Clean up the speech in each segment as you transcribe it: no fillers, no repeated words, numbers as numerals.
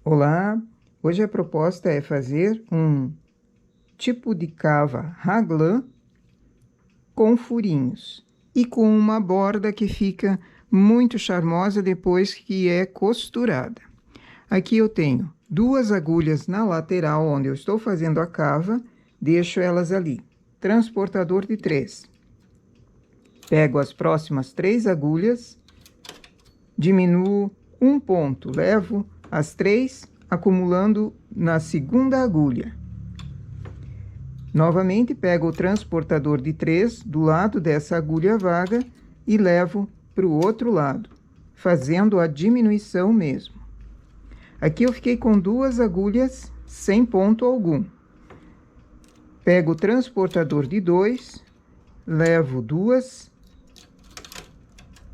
Olá, hoje a proposta é fazer um tipo de cava raglan com furinhos e com uma borda que fica muito charmosa depois que é costurada. Aqui eu tenho 2 agulhas na lateral onde eu estou fazendo a cava, deixo elas ali. Transportador de 3. Pego as próximas 3 agulhas, diminuo um ponto, levo as 3 acumulando na segunda agulha. Novamente, pego o transportador de 3 do lado dessa agulha vaga e levo para o outro lado, fazendo a diminuição mesmo. Aqui eu fiquei com 2 agulhas sem ponto algum. Pego o transportador de 2, levo 2,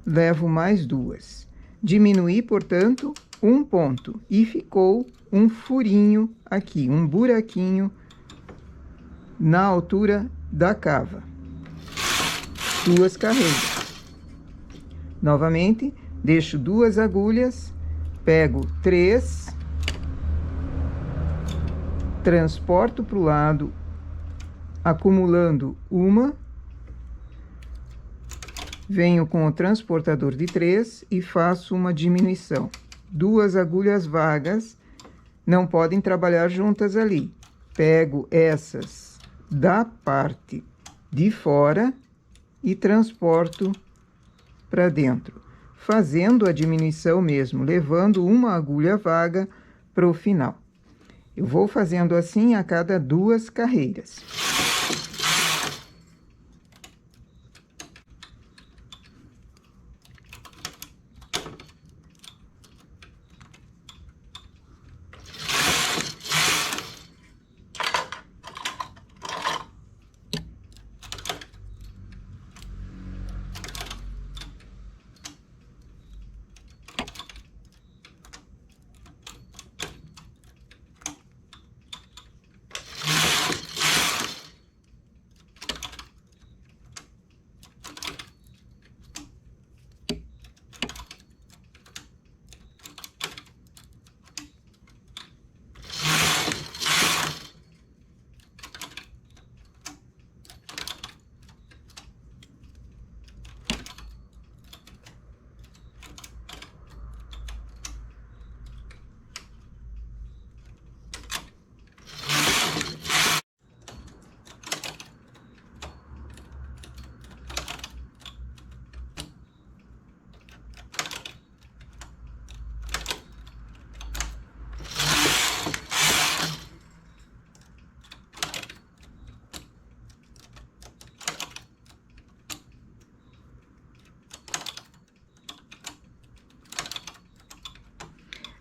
levo mais 2. Diminuí, portanto, um ponto e ficou um furinho aqui, um buraquinho na altura da cava. 2 carreiras. Novamente, deixo 2 agulhas, pego 3, transporto para o lado, acumulando uma, venho com o transportador de 3 e faço uma diminuição. 2 agulhas vagas não podem trabalhar juntas ali. Pego essas da parte de fora e transporto para dentro, fazendo a diminuição mesmo, levando uma agulha vaga para o final. Eu vou fazendo assim a cada 2 carreiras.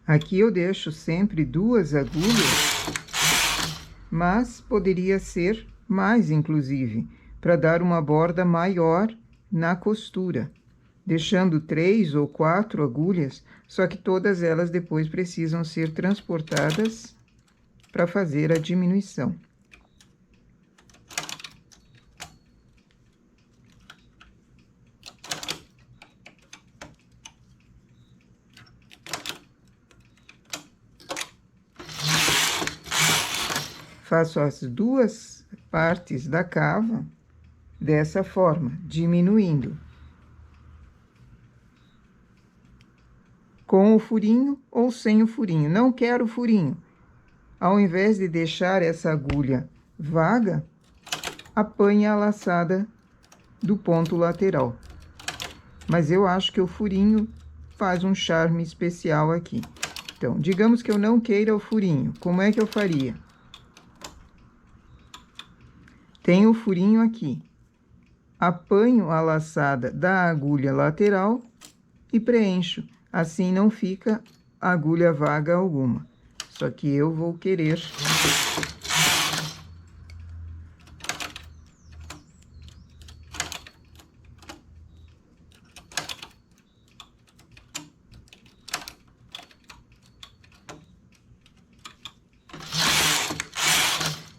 Aqui eu deixo sempre 2 agulhas, mas poderia ser mais, inclusive, para dar uma borda maior na costura, deixando 3 ou 4 agulhas, só que todas elas depois precisam ser transportadas para fazer a diminuição. Faço as 2 partes da cava dessa forma, diminuindo. Com o furinho ou sem o furinho. Não quero furinho. Ao invés de deixar essa agulha vaga, apanha a laçada do ponto lateral. Mas eu acho que o furinho faz um charme especial aqui. Então, digamos que eu não queira o furinho. Como é que eu faria? Tenho o furinho aqui. Apanho a laçada da agulha lateral e preencho. Assim não fica agulha vaga alguma. Só que eu vou querer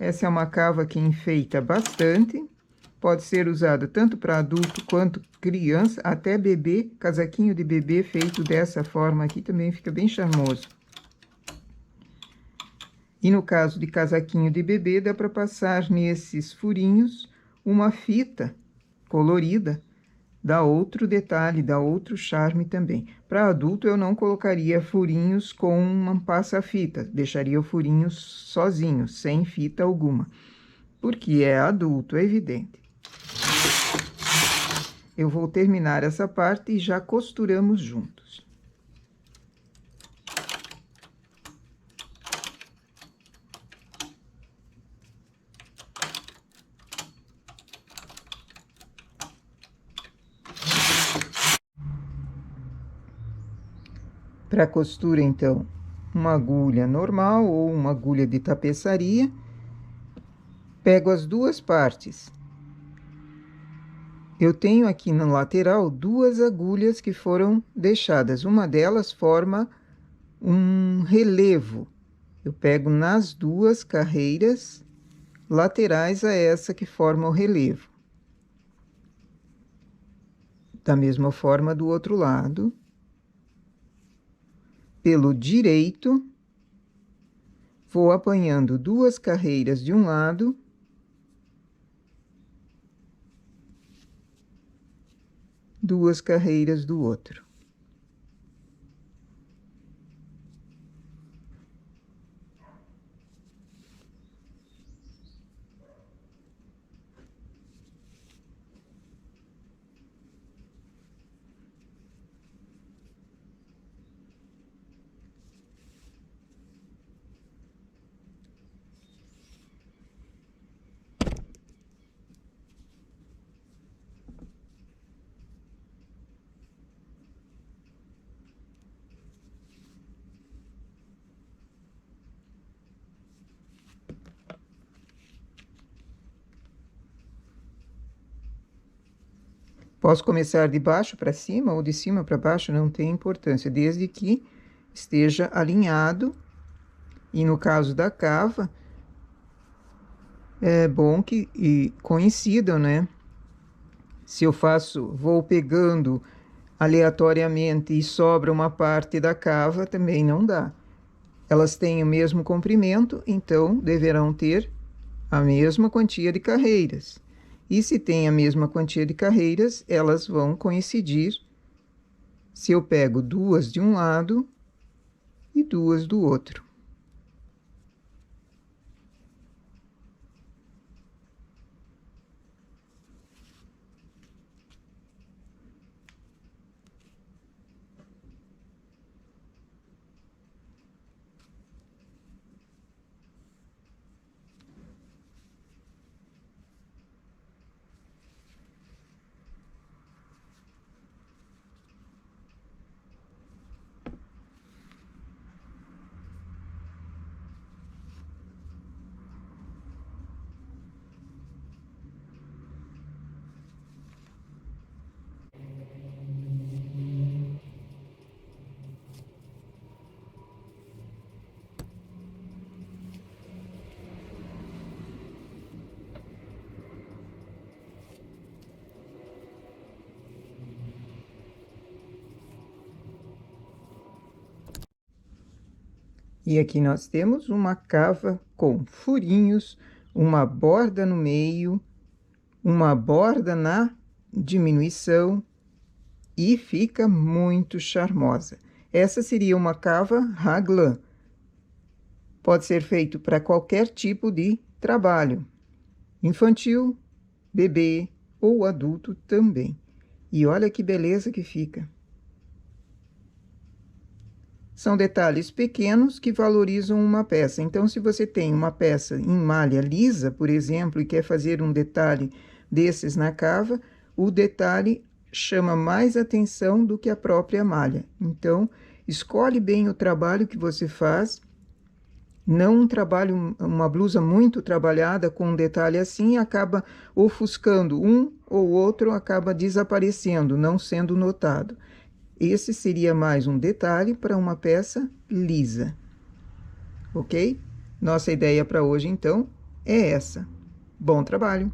essa é uma cava que enfeita bastante. Pode ser usada tanto para adulto quanto criança, até bebê. Casaquinho de bebê feito dessa forma aqui também fica bem charmoso. E no caso de casaquinho de bebê, dá para passar nesses furinhos uma fita colorida, dá outro detalhe, dá outro charme também. Para adulto, eu não colocaria furinhos com uma passa-fita, deixaria o furinho sozinho, sem fita alguma, porque é adulto, é evidente. Eu vou terminar essa parte e já costuramos juntos. Para costura, então, uma agulha normal ou uma agulha de tapeçaria. Pego as duas partes. Eu tenho aqui na lateral duas agulhas que foram deixadas. Uma delas forma um relevo. Eu pego nas duas carreiras laterais a essa que forma o relevo. Da mesma forma do outro lado. Pelo direito, vou apanhando duas carreiras de um lado duas carreiras do outro. Posso começar de baixo para cima ou de cima para baixo, não tem importância, desde que esteja alinhado. E no caso da cava, é bom que coincidam, né? Se eu vou pegando aleatoriamente e sobra uma parte da cava, também não dá. Elas têm o mesmo comprimento, então deverão ter a mesma quantia de carreiras. E se tem a mesma quantia de carreiras, elas vão coincidir se eu pego duas de um lado e duas do outro. E aqui nós temos uma cava com furinhos, uma borda no meio, uma borda na diminuição e fica muito charmosa. Essa seria uma cava raglan. Pode ser feito para qualquer tipo de trabalho, infantil, bebê ou adulto também. E olha que beleza que fica. São detalhes pequenos que valorizam uma peça. Então, se você tem uma peça em malha lisa, por exemplo, e quer fazer um detalhe desses na cava, o detalhe chama mais atenção do que a própria malha. Então, escolhe bem o trabalho que você faz. Não uma blusa muito trabalhada com um detalhe assim, acaba ofuscando um ou outro, acaba desaparecendo, não sendo notado. Esse seria mais um detalhe para uma peça lisa, ok? Nossa ideia para hoje, então, é essa. Bom trabalho!